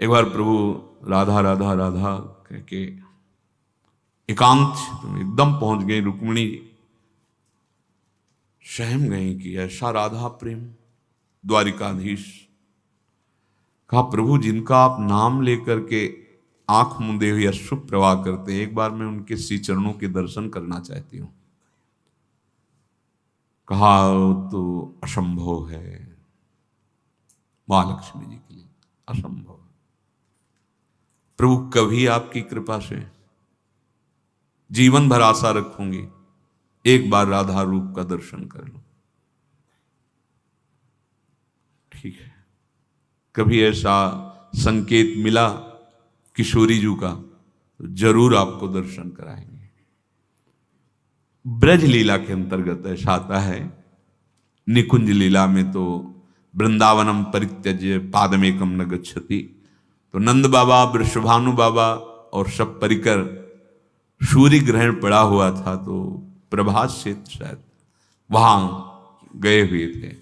एक बार प्रभु राधा राधा राधा कह के एकांत में एकदम पहुंच गए। रुक्मिणी सहम गई कि ऐसा राधा प्रेम। द्वारिकाधीश कहा, प्रभु जिनका आप नाम लेकर के आंख मूंदे हुए अश्रु प्रवाह करते, एक बार मैं उनके श्री चरणों के दर्शन करना चाहती हूं। कहा, तो असंभव है महालक्ष्मी जी के लिए, असंभव। प्रभु कभी आपकी कृपा से जीवन भर आशा रखूंगी, एक बार राधा रूप का दर्शन कर लो। ठीक है, कभी ऐसा संकेत मिला किशोरी जी का तो जरूर आपको दर्शन कराएंगे। ब्रज लीला के अंतर्गत ऐसा आता है। निकुंज लीला में तो वृंदावनम परित्यज्य पादमेकम न गच्छति, तो नंद बाबा, वृषभानु बाबा और सब परिकर सूर्य ग्रहण पड़ा हुआ था, तो प्रभात से शायद वहां गए हुए थे।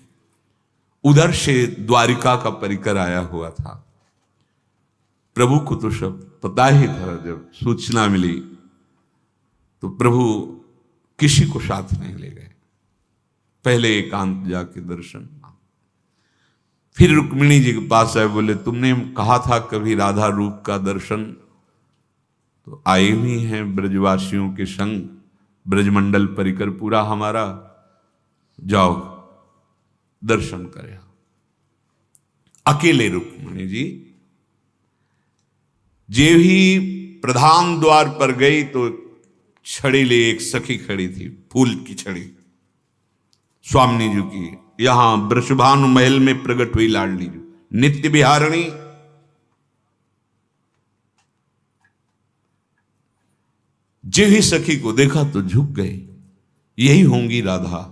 उधर से द्वारिका का परिकर आया हुआ था। प्रभु को तो सब पता ही था। जब सूचना मिली तो प्रभु किसी को साथ नहीं ले गए, पहले एकांत जाके दर्शन। फिर रुक्मिणी जी के पास आए, बोले तुमने कहा था कभी राधा रूप का दर्शन, तो आए हुई हैं ब्रजवासियों के संग, ब्रजमंडल परिकर पूरा हमारा, जाओ दर्शन करें। अकेले रुक्मिणी जी जे ही प्रधान द्वार पर गई तो छड़ी ले एक सखी खड़ी थी, फूल की छड़ी, स्वामिनी जी की। यहां वृषभानु महल में प्रकट हुई लाडली जी, नित्य विहारिणी। जे ही सखी को देखा तो झुक गए, यही होंगी राधा।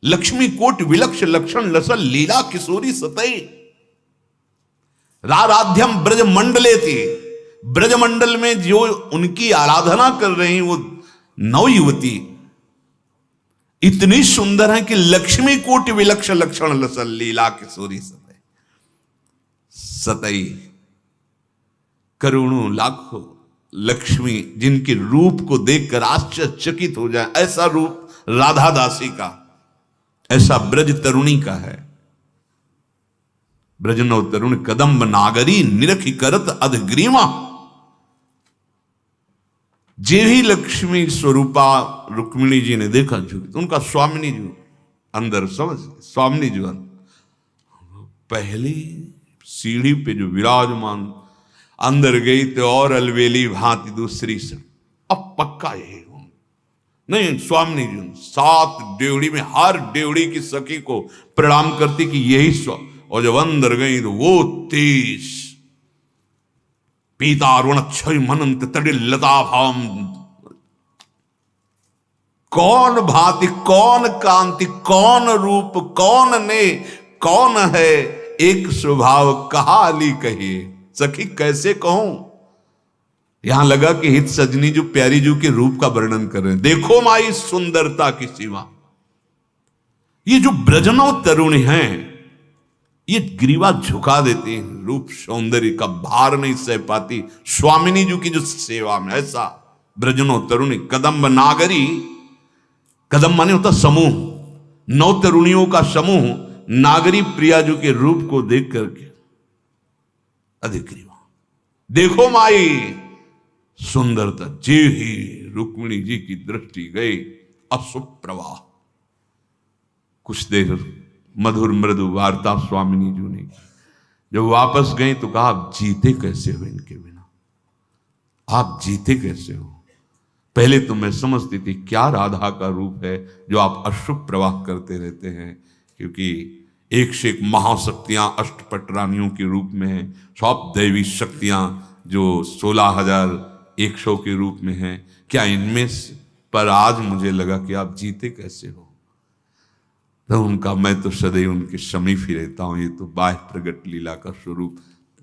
लक्ष्मी कोट विलक्ष लक्षण लसल लीला किशोरी सतई, राराध्यम ब्रज मंडले थी। ब्रजमंडल में जो उनकी आराधना कर रही वो नव युवती इतनी सुंदर है कि लक्ष्मी कोटि विलक्ष लक्षण लसल लीला किशोरी सतई। सतई करोड़ों लाखों लक्ष्मी जिनके रूप को देखकर आश्चर्यचकित हो जाए, ऐसा रूप राधा दासी का, ऐसा ब्रज तरुणी का है। ब्रजनव तरुण कदम्ब नागरी निरखी करत अधग्रीमा। जे ही लक्ष्मी स्वरूपा रुक्मिणी जी ने देखा झुकी, तो उनका स्वामिनी जी अंदर, समझ स्वामिनी जी पहली सीढ़ी पे जो विराजमान, अंदर गई तो और अलवेली भांति दूसरी से, अब पक्का यही नहीं। स्वामिनी जी 7 डेवड़ी में हर डेवड़ी की सखी को प्रणाम करती कि यही स्व, और जब अंदर गई तो वो 30 पीतारुण क्षय मनंत तड़ि लता भाम। कौन भांति, कौन कांति, कौन रूप, कौन ने, कौन है एक स्वभाव, कहा अली कहिए। सखी कैसे कहूं। यहां लगा कि हित सजनी जो प्यारी जू के रूप का वर्णन कर रहे हैं। देखो माई सुंदरता की सीमा। ये जो ब्रजनव तरुणी हैं, ये ग्रीवा झुका देती हैं, रूप सौंदर्य का भार नहीं सह पाती स्वामिनी जी की जो सेवा में। ऐसा ब्रजनव तरुणी कदम्ब नागरी, कदम माने होता समूह, 9 तरुणियों का समूह नागरी प्रिया जी के रूप को देख करके अधिक ग्रीवा। देखो माई सुंदरता। जे ही रुक्मिणी जी की दृष्टि गई, अशुप्रवाह। कुछ देर मधुर मृदु वार्ता स्वामिनी जी ने। जब वापस गई तो कहा, आप जीते कैसे हो इनके बिना, आप जीते कैसे हो। पहले तो मैं समझती थी क्या राधा का रूप है जो आप अशुभ प्रवाह करते रहते हैं, क्योंकि एक से एक महाशक्तियां अष्टपट रानियों के रूप में हैं, सब दैवी शक्तियां जो 16,100 के रूप में हैं। क्या इनमें पर आज मुझे लगा कि आप जीते कैसे हो। तो उनका मैं तो सदैव उनके समीप ही रहता हूं, ये तो बाह्य प्रगट लीला का स्वरूप।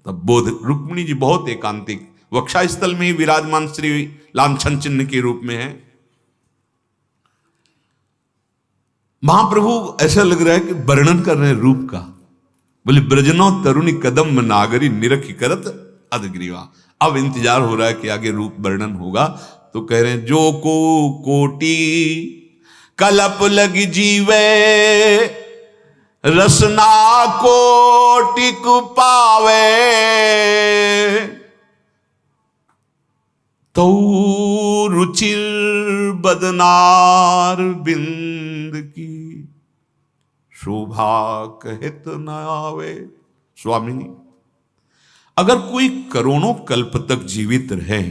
तब बोध रुक्मिणी जी बहुत एकांतिक वक्षा स्थल में ही विराजमान श्री लांछन चिन्ह के रूप में है। महाप्रभु ऐसा लग रहा है कि वर्णन कर रहे हैं रूप का। बोले ब्रजनो तरुणी कदम नागरी निरखी करत अधग्रीवा। अब इंतजार हो रहा है कि आगे रूप वर्णन होगा, तो कह रहे हैं जो को कोटि कलप लगी जीवे रसना कोटिक पावे तो रुचिर बदनार बिंद की शोभा कहत न आवे। स्वामी, अगर कोई करोड़ों कल्प तक जीवित रहे,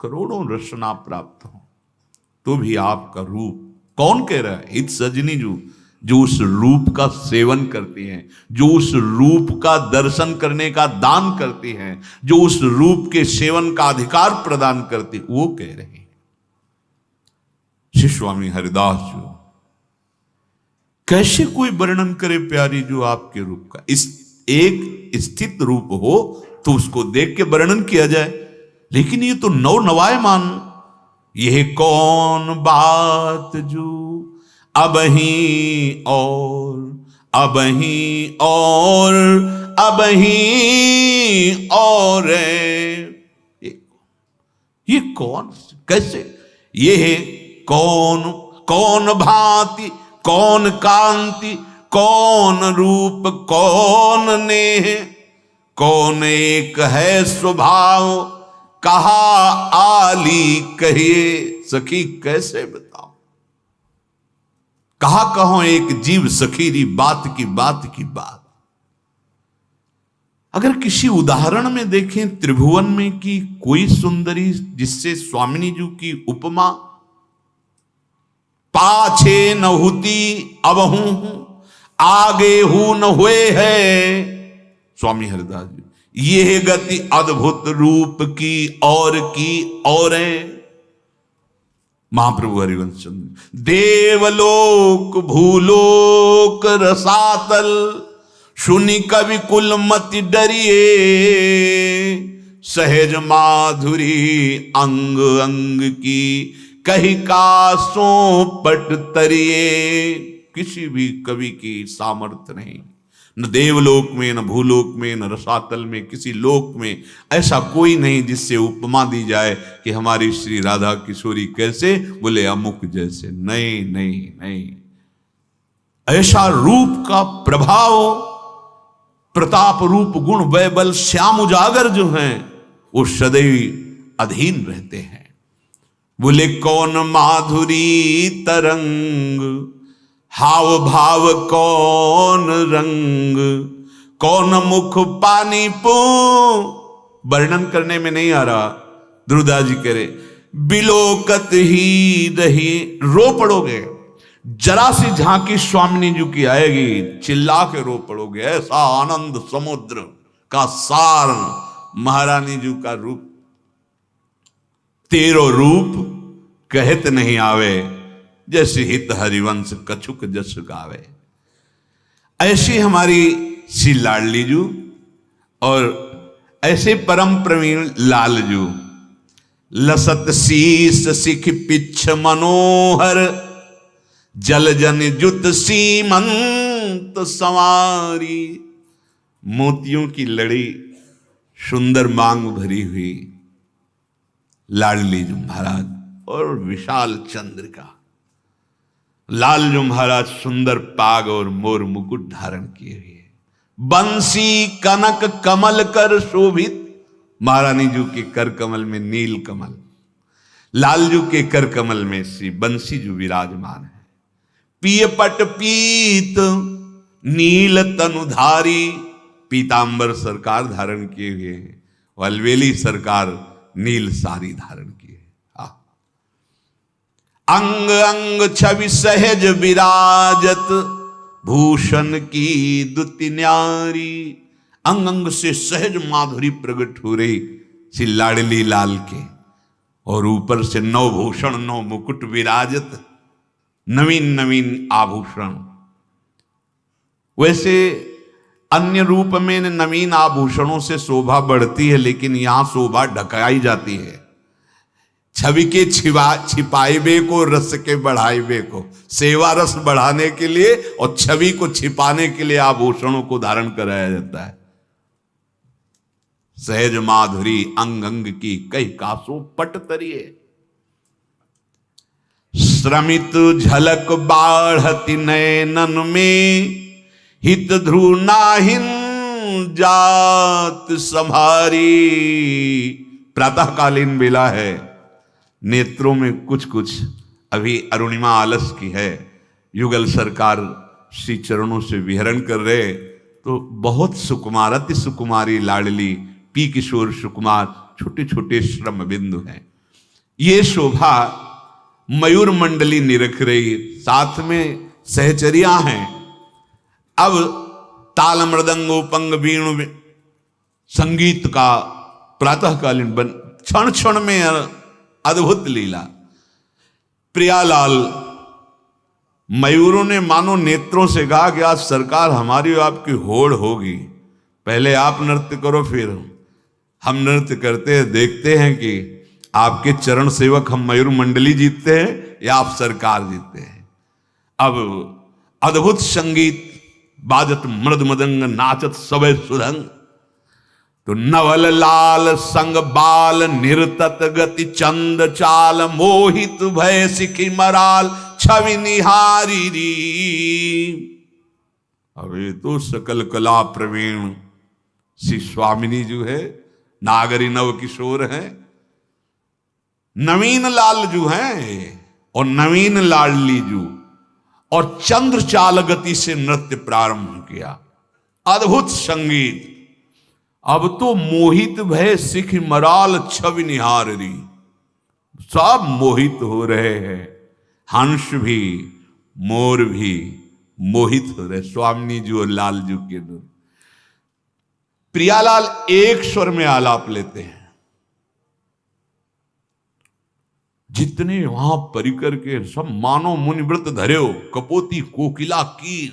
करोड़ों रसना प्राप्त हो, तो भी आपका रूप, कौन कह रहा है? इत सजनी जो उस रूप का सेवन करती हैं, जो उस रूप का दर्शन करने का दान करती हैं, जो उस रूप के सेवन का अधिकार प्रदान करती, वो कह रहे हैं। श्री स्वामी हरिदास जो कैसे कोई वर्णन करे प्यारी जो आपके रूप का, इस एक स्थित रूप हो तो उसको देख के वर्णन किया जाए, लेकिन ये तो नौ नवायमान। यह कौन बात जो अबहीं और ये कौन, कैसे, ये है कौन भांति, कौन कांति, कौन रूप, कौन नेह, कौन एक है स्वभाव, कहा आली कहिए। सखी कैसे बताओ, कहा कहो एक जीव सखीरी बात की बात। अगर किसी उदाहरण में देखें त्रिभुवन में कि कोई सुंदरी जिससे स्वामिनी जी की उपमा, पाछे न होती अब हूं, आगे हूं न हुए है। स्वामी हरिदास जी, यह गति अद्भुत रूप की और है। महाप्रभु हरिवंश चंद्र, देवलोक भूलोक रसातल, सुनि कवि कुल मति डरिए, सहज माधुरी अंग अंग की, कही कासों पट तरिए। किसी भी कवि की सामर्थ्य नहीं, न देवलोक में, न भूलोक में, न रसातल में, किसी लोक में ऐसा कोई नहीं जिससे उपमा दी जाए कि हमारी श्री राधा किशोरी कैसे, बोले अमुक जैसे। नहीं, ऐसा रूप का प्रभाव, प्रताप रूप गुण वैबल श्याम उजागर जो हैं वो सदैव अधीन रहते हैं। बोले कौन माधुरी तरंग, हाव भाव कौन रंग, कौन मुख पानी पू। वर्णन करने में नहीं आ रहा, ध्रुवदास जी कह रहे बिलोकत ही रही। रो पड़ोगे, जरा सी झांकी स्वामिनी जी की आएगी, चिल्ला के रो पड़ोगे। ऐसा आनंद समुद्र का सार महारानी जी का रूप, तेरो रूप कहत नहीं आवे, जैसे हित हरिवंश कछुक जस गावे। ऐसी हमारी श्री लाडली जू और ऐसे परम प्रवीण लाल जू, लसत शीस सिख पिछ मनोहर, जल जन जुत सीमंत संवारी। मोतियों की लड़ी, सुंदर मांग भरी हुई लाडली जू महाराज, और विशाल चंद्रिका। लाल जो महाराज सुंदर पाग और मोर मुकुट धारण किए हुए, बंसी कनक कमल कर शोभित। महारानी जी के कर कमल में नील कमल, लालजू के कर कमल में श्री बंसी जो विराजमान है। पिय पट पीत नील तनुधारी, पीतांबर सरकार धारण किए हुए हैं, अलवेली सरकार नील सारी धारण किए। अंग अंग छवि सहज विराजत, भूषण की दुति न्यारी। अंग अंग से सहज माधुरी प्रकट हो रही श्री लाडली लाल के, और ऊपर से नौ भूषण, नौ मुकुट विराजत, नवीन नवीन आभूषण। वैसे अन्य रूप में नवीन आभूषणों से शोभा बढ़ती है, लेकिन यहां शोभा ढकाई जाती है। छवि के छिपाइबे को, रस के बढ़ाइबे को। सेवा रस बढ़ाने के लिए और छवि को छिपाने के लिए आभूषणों को धारण कराया जाता है। सहज माधुरी अंग अंग की कई कासो पट तरिए, श्रमित झलक बाढ़ति नैनन में, हित ध्रुव नाहिन जात संभारी। प्रातःकालीन बेला है, नेत्रों में कुछ कुछ अभी अरुणिमा आलस की है। युगल सरकार श्री चरणों से विहरण कर रहे, तो बहुत सुकुमार, अति सुकुमारी लाडली पी किशोर सुकुमार छोटे छोटे श्रम बिंदु हैं। ये शोभा मयूर मंडली निरख रही, साथ में सहचरिया हैं। अब ताल मृदंग उपंग वीणु संगीत का प्रातःकालीन बन क्षण क्षण में अद्भुत लीला। प्रियालाल मयूरों ने मानो नेत्रों से कहा कि आज सरकार हमारी और आपकी होड़ होगी, पहले आप नृत्य करो फिर हम नृत्य करते हैं, देखते हैं कि आपके चरण सेवक हम मयूर मंडली जीतते हैं या आप सरकार जीतते हैं। अब अद्भुत संगीत बाजत मृद मदंग, नाचत सबे सुरंग। तो नवल लाल संग बाल, निरतत गति चंद चाल, मोहित भय सिखी मराल, छवि निहारी री। अब ये तो सकल कला प्रवीण श्री स्वामिनी जो है, नागरी नव किशोर है, नवीन लाल जो हैं और नवीन लाडली जो, और चंद्र चाल गति से नृत्य प्रारंभ किया। अद्भुत संगीत। अब तो मोहित भय सिख मराल, छवि निहारी। सब मोहित हो रहे हैं, हंस भी मोर भी मोहित हो रहे, स्वामिनी जी और लाल जी के दो। प्रियालाल एक स्वर में आलाप लेते हैं। जितने वहां परिकर के सब मानो मुनिव्रत धर्यो, कपोती कोकिला कीर,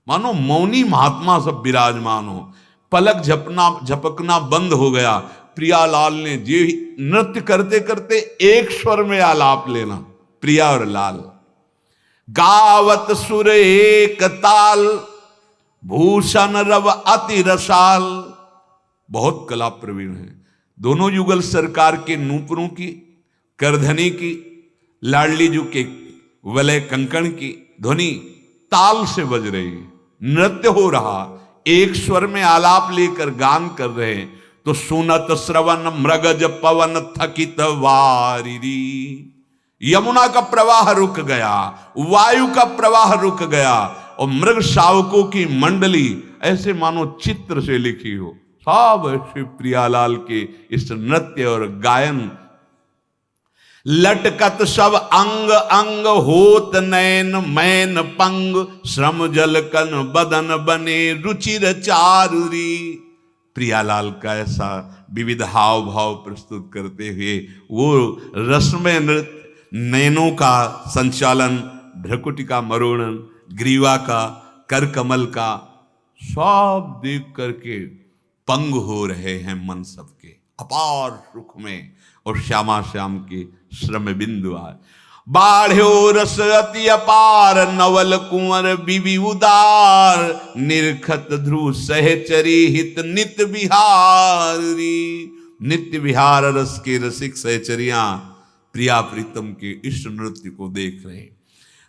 मानो मौनी महात्मा सब विराजमान हो। पलक झपकना बंद हो गया। प्रियालाल ने जे नृत्य करते करते एक स्वर में आलाप लेना, प्रिया और लाल। गावत सुर एक ताल, भूषण रव अति रसाल। बहुत कला प्रवीण है दोनों। युगल सरकार के नूपुरों की, करधनी की, लाडली जू के वलय कंकण की ध्वनि ताल से बज रही, नृत्य हो रहा, एक स्वर में आलाप लेकर गान कर रहे हैं। तो सुनत श्रवण मृगज पवन थकित वारिरी। यमुना का प्रवाह रुक गया, वायु का प्रवाह रुक गया, और मृग शावकों की मंडली ऐसे मानो चित्र से लिखी हो। सब श्री प्रियालाल के इस नृत्य और गायन। लटकत सब अंग अंग, होत नैन मैन पंग, श्रम जल कन बदन बने रुचिर चारुरी। प्रियालाल का ऐसा विविध हाव भाव प्रस्तुत करते हुए वो रसमय नृत्य, नैनों का संचालन, भ्रकुटी का मरोड़न, ग्रीवा का, कर कमल का, सब देख करके पंग हो रहे हैं मन सबके अपार सुख में। और श्यामा श्याम के श्रम बिंदु आए। बाढ़ो रस अति अपार, नवल कुंवर बिबि उदार, निरखत ध्रुव सहचरी हित नित्य बिहारी। नित्य विहार रस के रसिक सहचरियां प्रिया प्रीतम के इस नृत्य को देख रहे।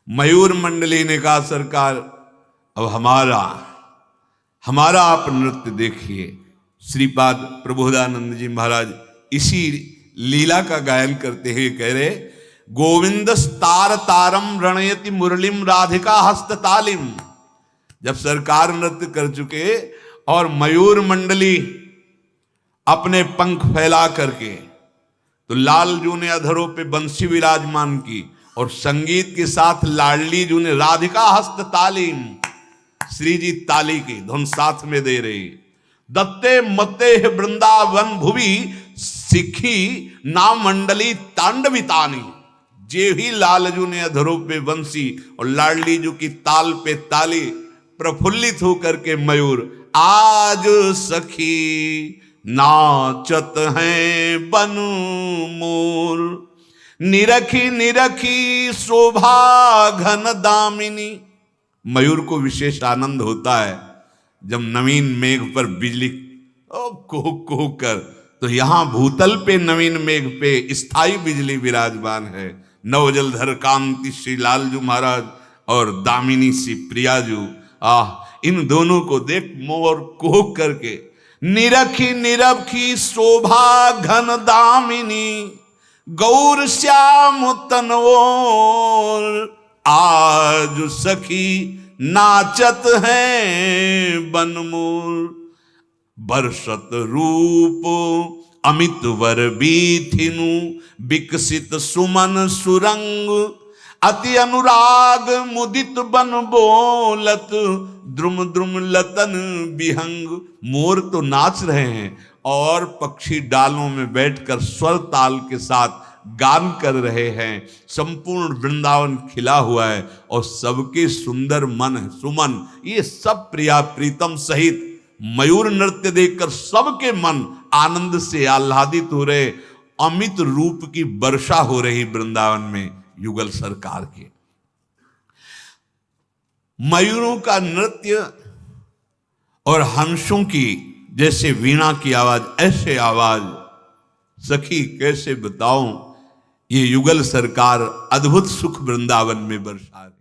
मयूर मंडली ने कहा सरकार अब हमारा आप नृत्य देखिए। श्रीपाद प्रबोधानंद जी महाराज इसी लीला का गायन करते हुए कह रहे, गोविंद तार तारम रणयति मुरलिम राधिका हस्त तालिम। जब सरकार नृत्य कर चुके और मयूर मंडली अपने पंख फैला करके, तो लाल जू ने अधरों पे बंसी विराजमान की, और संगीत के साथ लाडली जू ने राधिका हस्त तालीम, श्री जी ताली की धुन साथ में दे रही। दत्ते मते वृंदावन भुवि, सिखी नाम मंडली तांडवितानी। जे ही लालजू ने अधरों पे बंसी और लाडली जू की ताल पे ताली, प्रफुल्लित होकर के मयूर आज सखी नाचत हैं बन मोर। निरखी निरखी शोभा घन दामिनी। मयूर को विशेष आनंद होता है जब नवीन मेघ पर बिजली कुहुक कुहुक कर, तो यहां भूतल पे नवीन मेघ पे स्थायी बिजली विराजमान है। नवजलधर कांति श्री लालजू महाराज और दामिनी सी प्रियाजू, इन दोनों को देख मोर कुहुक करके, निरखी निरखी शोभा घन दामिनी, गौर श्याम तनवोर, आज सखी नाचत हैं बनमोर। बरसत रूप अमित वर बीथिनु, विकसित सुमन सुरंग, अति अनुराग मुदित बन बोलत, द्रुम द्रुम लतन विहंग। मोर तो नाच रहे हैं और पक्षी डालों में बैठकर स्वर ताल के साथ गान कर रहे हैं। संपूर्ण वृंदावन खिला हुआ है और सबके सुंदर मन सुमन, ये सब प्रिया प्रीतम सहित मयूर नृत्य देखकर सबके मन आनंद से आह्लादित हो रहे। अमित रूप की वर्षा हो रही वृंदावन में युगल सरकार के। मयूरों का नृत्य और हंसों की जैसे वीणा की आवाज, ऐसे आवाज सखी कैसे बताऊं। ये युगल सरकार अद्भुत सुख वृंदावन में बरसा रही।